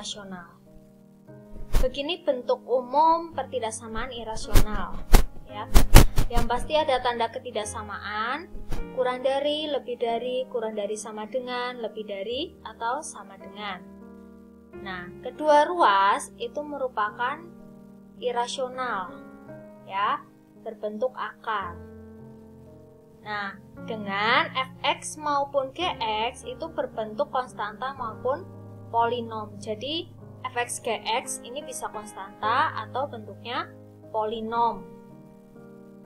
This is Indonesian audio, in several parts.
irasional. Begini bentuk umum pertidaksamaan irasional, ya. Yang pasti ada tanda ketidaksamaan, kurang dari, lebih dari, kurang dari sama dengan, lebih dari, atau sama dengan. Nah, kedua ruas itu merupakan irasional, ya, berbentuk akar. Nah, dengan fx maupun gx itu berbentuk konstanta maupun polinom. Jadi, fx gx ini bisa konstanta atau bentuknya polinom.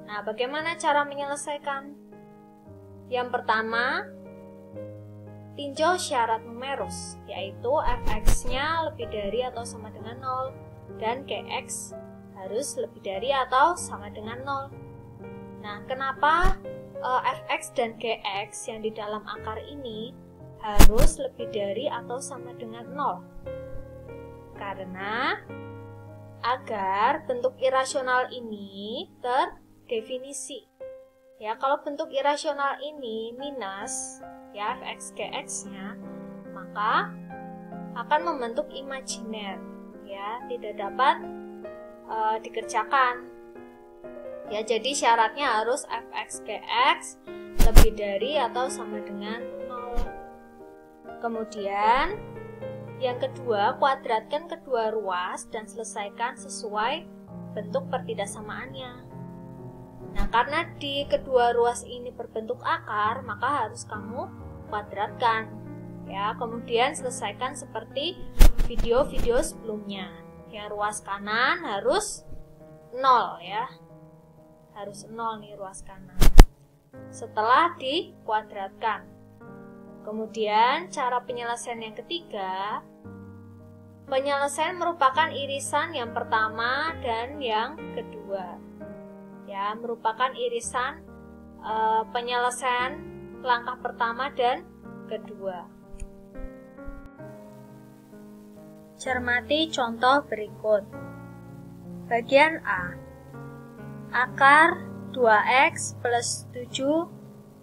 Nah, bagaimana cara menyelesaikan? Yang pertama, tinjau syarat numerus, yaitu fx-nya lebih dari atau sama dengan 0 dan gx harus lebih dari atau sama dengan 0. Nah, kenapa fx dan gx yang di dalam akar ini harus lebih dari atau sama dengan 0? Karena agar bentuk irasional ini terdefinisi. Ya, kalau bentuk irasional ini minus, ya, fx gx-nya, maka akan membentuk imajiner, ya, tidak dapat dikerjakan. Ya, jadi syaratnya harus fx gx lebih dari atau sama dengan 0. Kemudian yang kedua, kuadratkan kedua ruas dan selesaikan sesuai bentuk pertidaksamaannya. Nah, karena di kedua ruas ini berbentuk akar, maka harus kamu kuadratkan. Ya, kemudian selesaikan seperti video-video sebelumnya. Yang ruas kanan harus 0, ya. Harus 0 nih ruas kanan. Setelah dikuadratkan. Kemudian cara penyelesaian yang ketiga, penyelesaian merupakan irisan yang pertama dan yang kedua. Ya, merupakan irisan penyelesaian langkah pertama dan kedua. Cermati contoh berikut. Bagian A. Akar 2x plus 7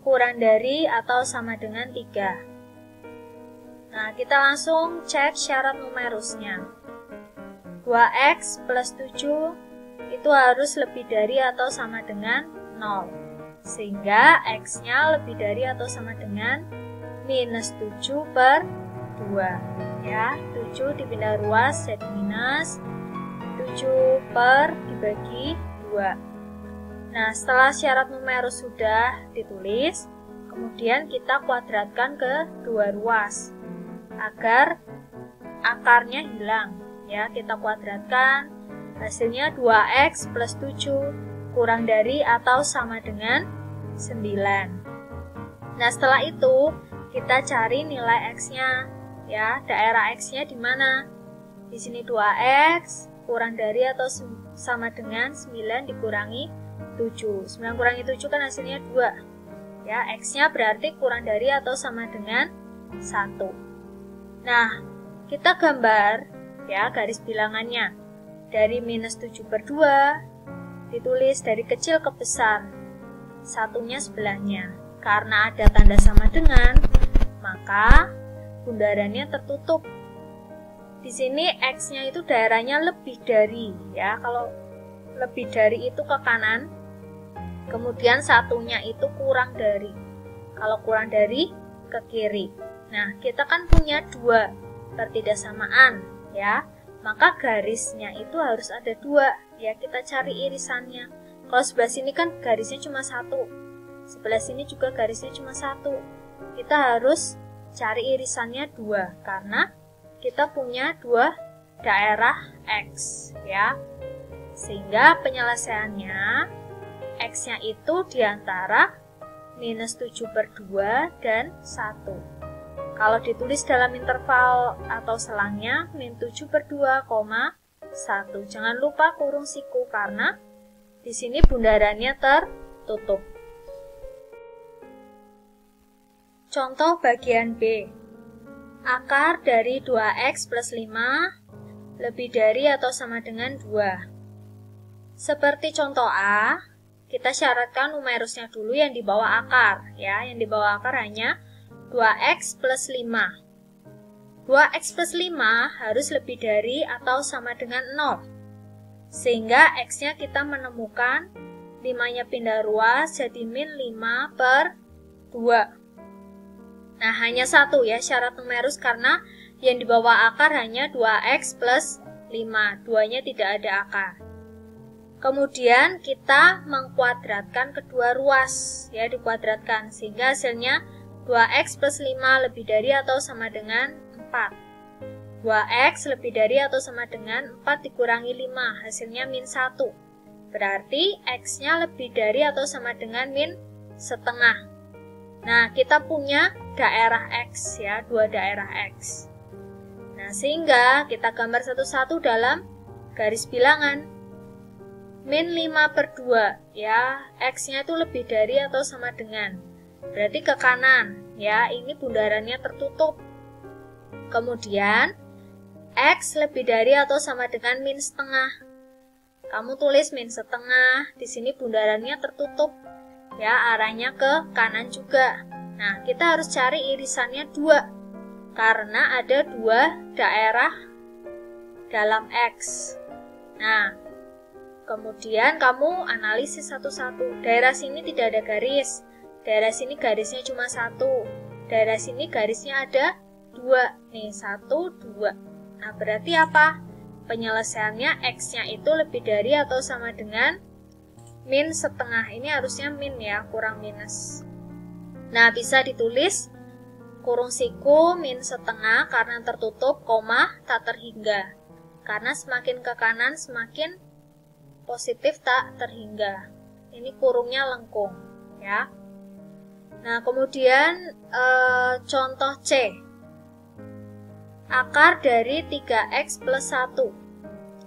kurang dari atau sama dengan 3. Nah, kita langsung cek syarat numerusnya. 2x plus 7 itu harus lebih dari atau sama dengan 0. Sehingga x-nya lebih dari atau sama dengan minus 7 per 2. Ya, 7 dipindah ruas jadi minus 7 per dibagi 2. Nah, setelah syarat numerus sudah ditulis, kemudian kita kuadratkan ke dua ruas agar akarnya hilang. Ya, kita kuadratkan, hasilnya 2x plus 7 kurang dari atau sama dengan 9. Nah, setelah itu kita cari nilai x-nya. Ya, daerah x-nya di mana? Di sini 2x kurang dari atau sama dengan 9 dikurangi 7. 9 kurangi 7 kan hasilnya 2. Ya, x-nya berarti kurang dari atau sama dengan 1. Nah, kita gambar ya garis bilangannya. Dari minus 7 per 2 ditulis dari kecil ke besar. Satunya sebelahnya. Karena ada tanda sama dengan, maka bundarannya tertutup. Di sini x-nya itu daerahnya lebih dari, ya. Kalau lebih dari itu ke kanan, kemudian satunya itu kurang dari. Kalau kurang dari, ke kiri. Nah, kita kan punya dua pertidaksamaan, ya. Maka garisnya itu harus ada dua, ya. Kita cari irisannya. Kalau sebelah sini kan garisnya cuma satu, sebelah sini juga garisnya cuma satu. Kita harus cari irisannya dua, karena kita punya dua daerah x, ya. Sehingga penyelesaiannya x-nya itu diantara minus 7 per 2 dan 1. Kalau ditulis dalam interval atau selangnya min 7 per 2, 1. Jangan lupa kurung siku karena di sini bundarannya tertutup. Contoh bagian B. Akar dari 2x plus 5 lebih dari atau sama dengan 2. Seperti contoh A, kita syaratkan numerusnya dulu yang di bawah akar, ya. Yang di bawah akar hanya 2x plus 5. 2x plus 5 harus lebih dari atau sama dengan 0. Sehingga x-nya kita menemukan 5-nya pindah ruas jadi min 5 per 2. Nah, hanya satu ya syarat numerus karena yang di bawah akar hanya 2x plus 5. 2-nya tidak ada akar. Kemudian kita mengkuadratkan kedua ruas, ya dikuadratkan, sehingga hasilnya 2x plus 5 lebih dari atau sama dengan 4. 2x lebih dari atau sama dengan 4 dikurangi 5, hasilnya min 1. Berarti x-nya lebih dari atau sama dengan min setengah. Nah, kita punya daerah x ya, dua daerah x. Nah, sehingga kita gambar satu-satu dalam garis bilangan. Min 5 per 2, ya, x-nya itu lebih dari atau sama dengan. Berarti ke kanan, ya, ini bundarannya tertutup. Kemudian, x lebih dari atau sama dengan min setengah. Kamu tulis min setengah, di sini bundarannya tertutup, ya, arahnya ke kanan juga. Nah, kita harus cari irisannya 2, karena ada 2 daerah dalam x. Nah, kemudian kamu analisis satu-satu. Daerah sini tidak ada garis. Daerah sini garisnya cuma 1. Daerah sini garisnya ada 2. Nih, 1, 2. Nah, berarti apa? Penyelesaiannya x-nya itu lebih dari atau sama dengan min setengah. Ini harusnya min ya, kurang minus. Nah, bisa ditulis kurung siku min setengah karena tertutup, koma, tak terhingga. Karena semakin ke kanan semakin positif tak terhingga. Ini kurungnya lengkung, ya. Nah, kemudian contoh C. Akar dari 3x plus 1,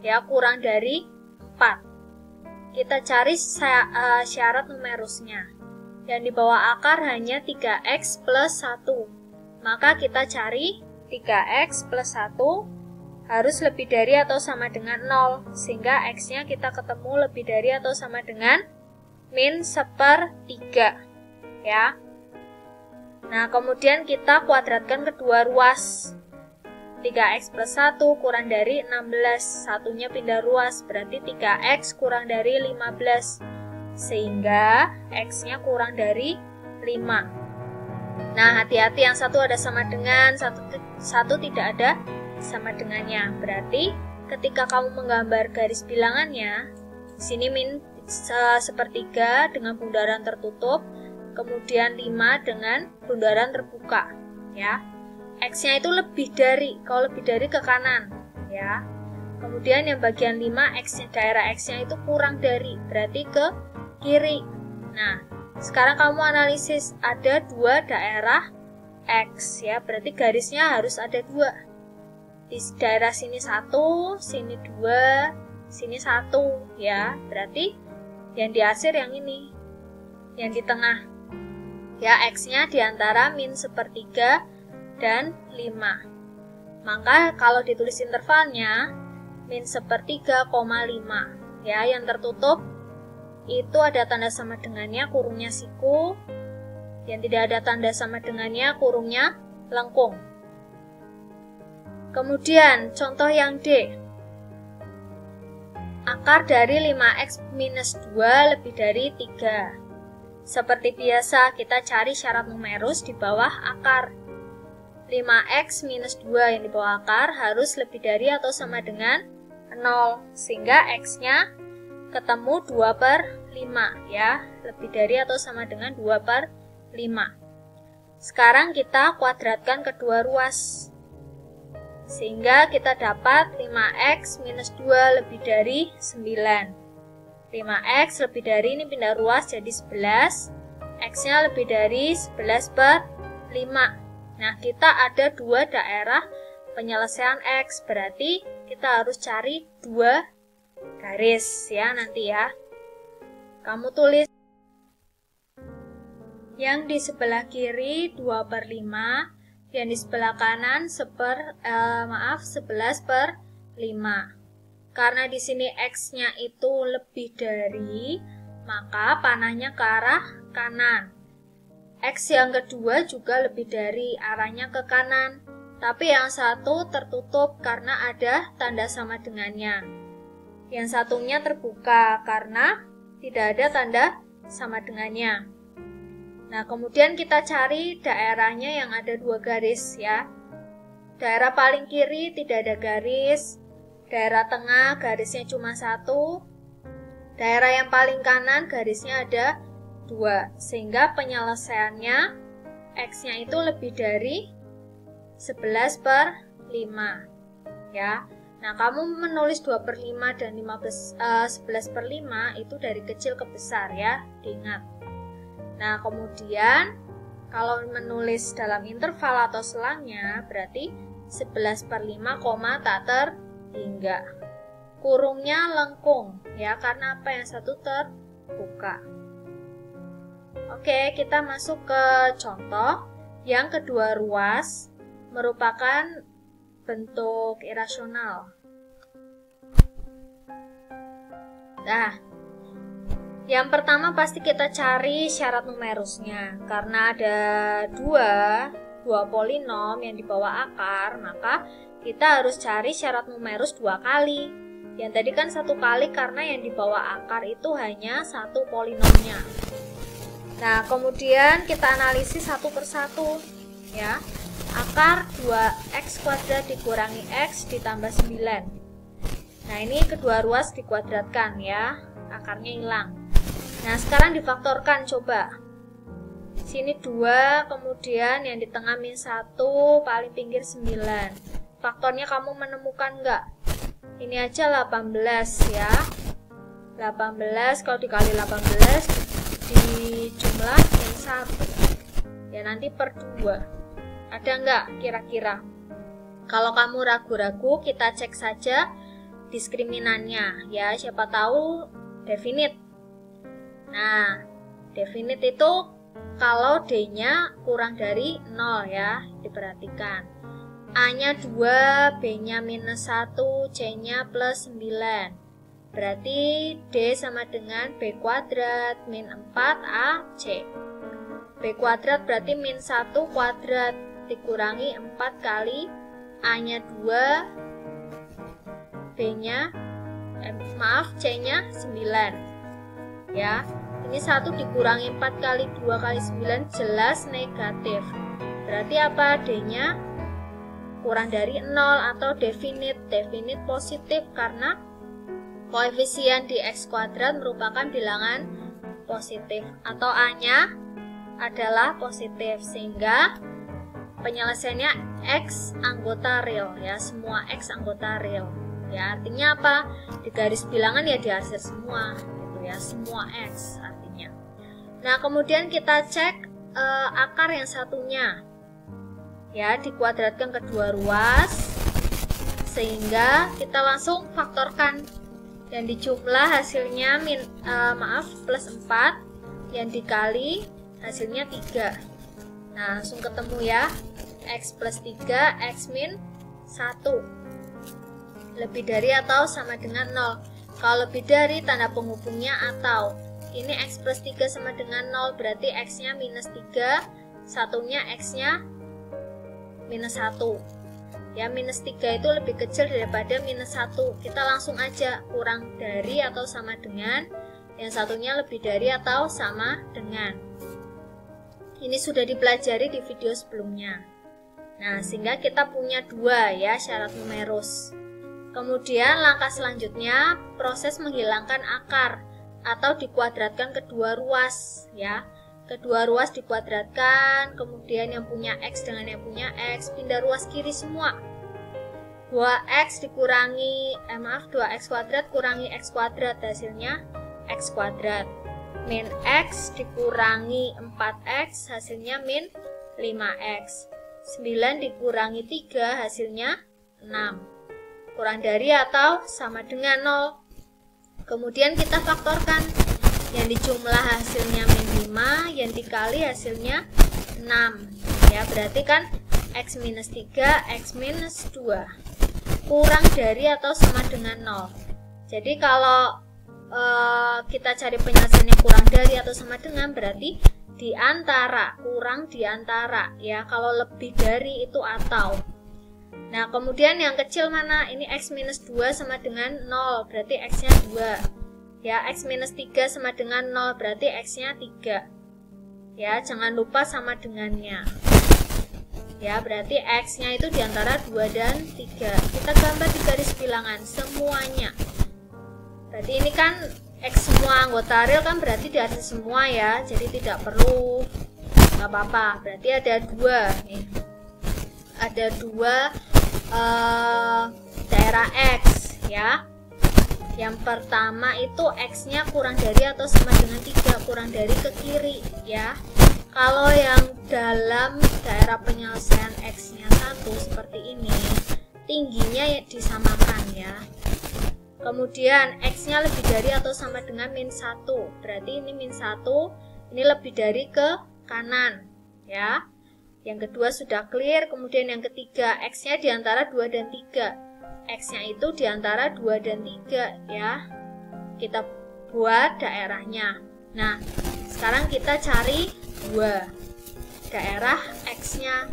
ya, kurang dari 4. Kita cari syarat numerusnya. Yang di bawah akar hanya 3x plus 1. Maka kita cari 3x plus 1 harus lebih dari atau sama dengan 0, sehingga x-nya kita ketemu lebih dari atau sama dengan min 1/3, ya. Nah, kemudian kita kuadratkan kedua ruas. 3x plus 1 kurang dari 16, satunya pindah ruas, berarti 3x kurang dari 15, sehingga x-nya kurang dari 5. Nah, hati-hati yang satu ada sama dengan, satu tidak ada sama dengannya. Berarti ketika kamu menggambar garis bilangannya, di sini min 1/3 dengan bundaran tertutup, kemudian 5 dengan bundaran terbuka, ya. X-nya itu lebih dari, kalau lebih dari ke kanan, ya. Kemudian yang bagian 5 x-nya, daerah x-nya itu kurang dari, berarti ke kiri. Nah, sekarang kamu analisis ada 2 daerah x, ya, berarti garisnya harus ada 2. Di daerah sini 1, sini 2, sini 1, ya. Berarti yang diakhir yang ini, yang di tengah. Ya, x-nya diantara min 1/3 dan 5. Maka kalau ditulis intervalnya min 1/3,5, ya, yang tertutup itu ada tanda sama dengannya, kurungnya siku. Yang tidak ada tanda sama dengannya, kurungnya lengkung. Kemudian contoh yang D. Akar dari 5x minus 2 lebih dari 3. Seperti biasa, kita cari syarat numerus di bawah akar. 5x minus 2 yang di bawah akar harus lebih dari atau sama dengan 0. Sehingga x-nya ketemu 2/5, ya. Lebih dari atau sama dengan 2/5. Sekarang kita kuadratkan kedua ruas. Sehingga kita dapat 5x minus 2 lebih dari 9. 5x lebih dari, ini pindah ruas jadi 11. X-nya lebih dari 11/5. Nah, kita ada 2 daerah penyelesaian x. Berarti kita harus cari 2 garis, ya, nanti ya. Kamu tulis yang di sebelah kiri 2/5. Yang di sebelah kanan 11/5. Karena di sini x-nya itu lebih dari, maka panahnya ke arah kanan. X yang kedua juga lebih dari, arahnya ke kanan. Tapi yang satu tertutup karena ada tanda sama dengannya. Yang satunya terbuka karena tidak ada tanda sama dengannya. Nah, kemudian kita cari daerahnya yang ada 2 garis ya. Daerah paling kiri tidak ada garis, daerah tengah garisnya cuma 1, daerah yang paling kanan garisnya ada 2, sehingga penyelesaiannya X-nya itu lebih dari 11/5 ya. Nah, kamu menulis 2/5 dan 11/5 itu dari kecil ke besar ya, diingat. Nah, kemudian kalau menulis dalam interval atau selangnya berarti 11/5, tak terhingga. Kurungnya lengkung ya, karena apa? Yang satu terbuka. Oke, kita masuk ke contoh. Yang kedua ruas merupakan bentuk irasional. Nah, yang pertama pasti kita cari syarat numerusnya. Karena ada dua polinom yang dibawa akar, maka kita harus cari syarat numerus 2 kali. Yang tadi kan 1 kali karena yang dibawa akar itu hanya 1 polinomnya. Nah, kemudian kita analisis satu persatu ya. Akar 2x kuadrat dikurangi x ditambah 9. Nah, ini kedua ruas dikuadratkan ya, akarnya hilang. Nah, sekarang difaktorkan coba. Sini 2, kemudian yang di tengah -1, paling pinggir 9. Faktornya kamu menemukan enggak? Ini aja 18 ya. 18 kalau dikali 18 dijumlah yang 1. Ya, nanti per 2. Ada enggak kira-kira? Kalau kamu ragu-ragu, kita cek saja diskriminannya ya, siapa tahu definite. Nah, definite itu kalau D-nya kurang dari 0 ya, diperhatikan. A-nya 2, B-nya -1, C-nya +9. Berarti D sama dengan B kuadrat min 4AC. B kuadrat berarti -1 kuadrat dikurangi 4 kali A-nya 2, B-nya C-nya 9 ya. Ini 1 dikurangi 4 kali 2 kali 9 jelas negatif. Berarti apa? D-nya kurang dari 0 atau definite. Definite positif karena koefisien di X kuadrat merupakan bilangan positif atau A-nya adalah positif, sehingga penyelesaiannya X anggota real ya, semua X anggota real ya. Artinya apa? Di garis bilangan ya dihasil semua gitu ya, semua X artinya. Nah, kemudian kita cek akar yang satunya ya, dikuadratkan kedua ruas sehingga kita langsung faktorkan. Yang dijumlah hasilnya +4, yang dikali hasilnya 3. Nah, langsung ketemu ya. X plus 3, X min 1. Lebih dari atau sama dengan 0. Kalau lebih dari, tanda penghubungnya atau. Ini X plus 3 sama dengan 0, berarti X-nya -3, satunya X-nya -1. Ya, -3 itu lebih kecil daripada -1. Kita langsung aja kurang dari atau sama dengan, yang satunya lebih dari atau sama dengan. Ini sudah dipelajari di video sebelumnya. Nah, sehingga kita punya 2 ya syarat numerus. Kemudian langkah selanjutnya proses menghilangkan akar atau dikuadratkan kedua ruas ya. Kedua ruas dikuadratkan, kemudian yang punya X dengan yang punya X pindah ruas kiri semua. 2x dikurangi 2x kuadrat kurangi x kuadrat, hasilnya x kuadrat. Min x dikurangi 4x, hasilnya min 5x. 9 dikurangi 3, hasilnya 6. Kurang dari atau sama dengan 0. Kemudian kita faktorkan. Yang dijumlah hasilnya min 5, yang dikali hasilnya 6. Ya, berarti kan x minus 3, x minus 2. Kurang dari atau sama dengan 0. Jadi kalau kita cari penyelesaiannya kurang dari atau sama dengan, berarti di antara, kurang di antara ya. Kalau lebih dari itu atau. Nah, kemudian yang kecil mana? Ini X minus 2 sama dengan 0, berarti X-nya 2. Ya, X minus 3 sama dengan 0, berarti X-nya 3. Ya, jangan lupa sama dengannya. Ya, berarti X-nya itu diantara 2 dan 3. Kita gambar di garis bilangan semuanya. Berarti ini kan X semua anggota real kan berarti di atas semua ya. Jadi tidak perlu, nggak apa-apa. Berarti ada 2 nih. Ada 2 daerah X ya. Yang pertama itu X-nya kurang dari atau sama dengan 3, kurang dari ke kiri ya. Kalau yang dalam daerah penyelesaian X-nya 1 seperti ini, tingginya disamakan ya. Kemudian X-nya lebih dari atau sama dengan min 1, berarti ini min 1, ini lebih dari ke kanan ya. Yang kedua sudah clear. Kemudian yang ketiga, X-nya diantara 2 dan 3. X-nya itu diantara 2 dan 3 ya. Kita buat daerahnya. Nah, sekarang kita cari 2 daerah X-nya.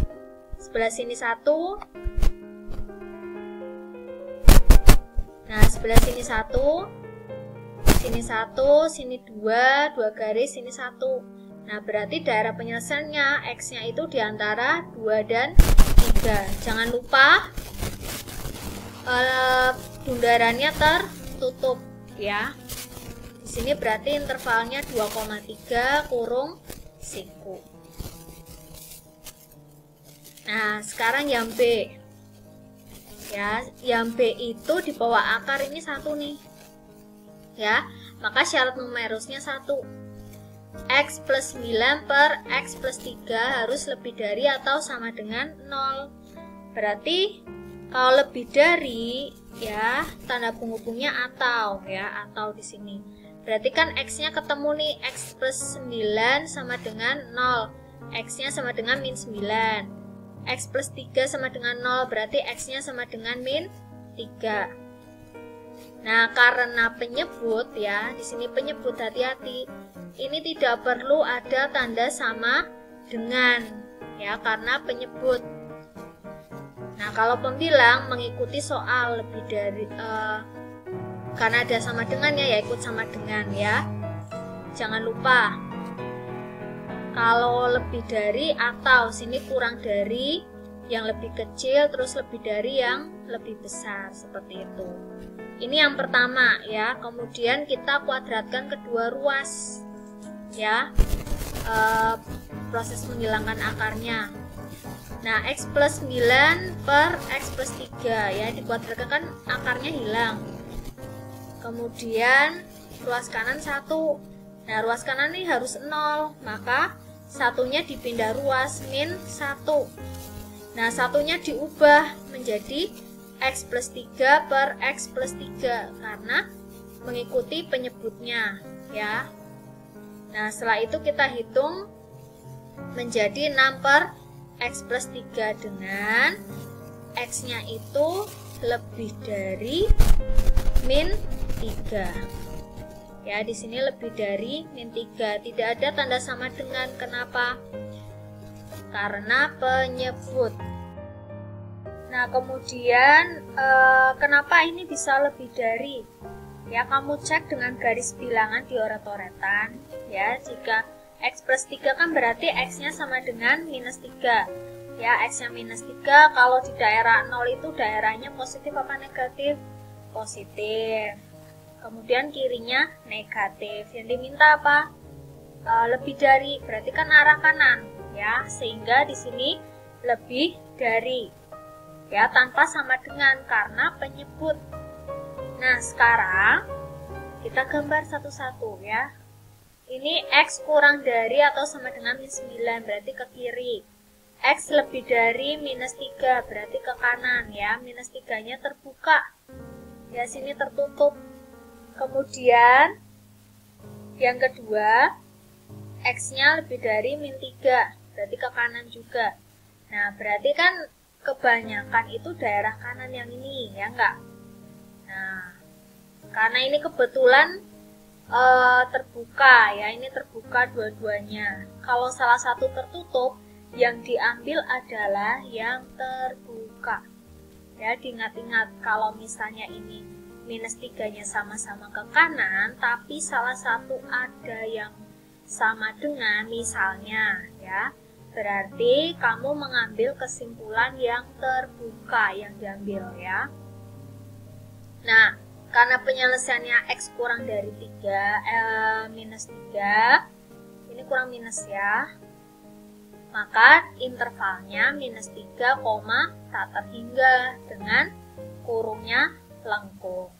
Sebelah sini 1. Nah, sebelah sini 1. Sini 1, sini 2 garis, sini 1. Nah, berarti daerah penyelesaiannya X-nya itu diantara 2 dan 3. Jangan lupa bundarannya tertutup ya. Di sini berarti intervalnya 2,3 kurung siku. Nah, sekarang yang B. Ya, yang B itu di bawah akar ini 1 nih. Ya, maka syarat numerusnya 1. X plus 9 per X plus 3 harus lebih dari atau sama dengan 0. Berarti kalau lebih dari ya tanda penghubungnya atau ya, atau di sini. Berarti kan X-nya ketemu nih, X plus 9 sama dengan 0. X-nya sama dengan min 9. X plus 3 sama dengan 0, berarti X-nya sama dengan min 3. Nah, karena penyebut ya, di sini penyebut, hati-hati. Ini tidak perlu ada tanda sama dengan ya, karena penyebut. Nah, kalau pembilang mengikuti soal lebih dari karena ada sama dengannya ya ikut sama dengan ya. Jangan lupa kalau lebih dari atau sini kurang dari, yang lebih kecil terus lebih dari yang lebih besar seperti itu. Ini yang pertama ya. Kemudian kita kuadratkan kedua ruas ya, proses menghilangkan akarnya. Nah, X plus 9 per X plus 3 ya, dikuadratkan kan akarnya hilang. Kemudian ruas kanan 1. Nah, ruas kanan ini harus 0, maka satunya dipindah ruas min 1. Nah, satunya diubah menjadi X plus 3 per X plus 3 karena mengikuti penyebutnya ya. Nah, setelah itu kita hitung menjadi 6 per X plus 3 dengan X-nya itu lebih dari min 3. Ya, di sini lebih dari min 3. Tidak ada tanda sama dengan. Kenapa? Karena penyebut. Nah, kemudian kenapa ini bisa lebih dari? Ya, kamu cek dengan garis bilangan di oret-oretan. Ya, jika X plus 3 kan berarti X-nya sama dengan minus 3. Ya, X-nya minus 3, kalau di daerah 0 itu daerahnya positif apa negatif? Positif. Kemudian kirinya negatif. Yang diminta apa? Lebih dari, berarti kan arah kanan. Ya, sehingga di sini lebih dari. Ya, tanpa sama dengan karena penyebut. Nah, sekarang kita gambar satu-satu ya. Ini X kurang dari atau sama dengan min 9, berarti ke kiri. X lebih dari minus 3, berarti ke kanan ya. Minus 3-nya terbuka. Ya, sini tertutup. Kemudian yang kedua, X-nya lebih dari min 3, berarti ke kanan juga. Nah, berarti kan kebanyakan itu daerah kanan yang ini, ya enggak? Nah, karena ini kebetulan terbuka ya, ini terbuka dua-duanya. Kalau salah satu tertutup, yang diambil adalah yang terbuka. Ya, diingat-ingat kalau misalnya ini minus 3-nya sama-sama ke kanan, tapi salah satu ada yang sama dengan, misalnya ya, berarti kamu mengambil kesimpulan yang terbuka yang diambil ya. Nah, karena penyelesaiannya X kurang dari 3, minus 3, ini kurang minus ya, maka intervalnya minus 3, tak terhingga dengan kurungnya lengkung.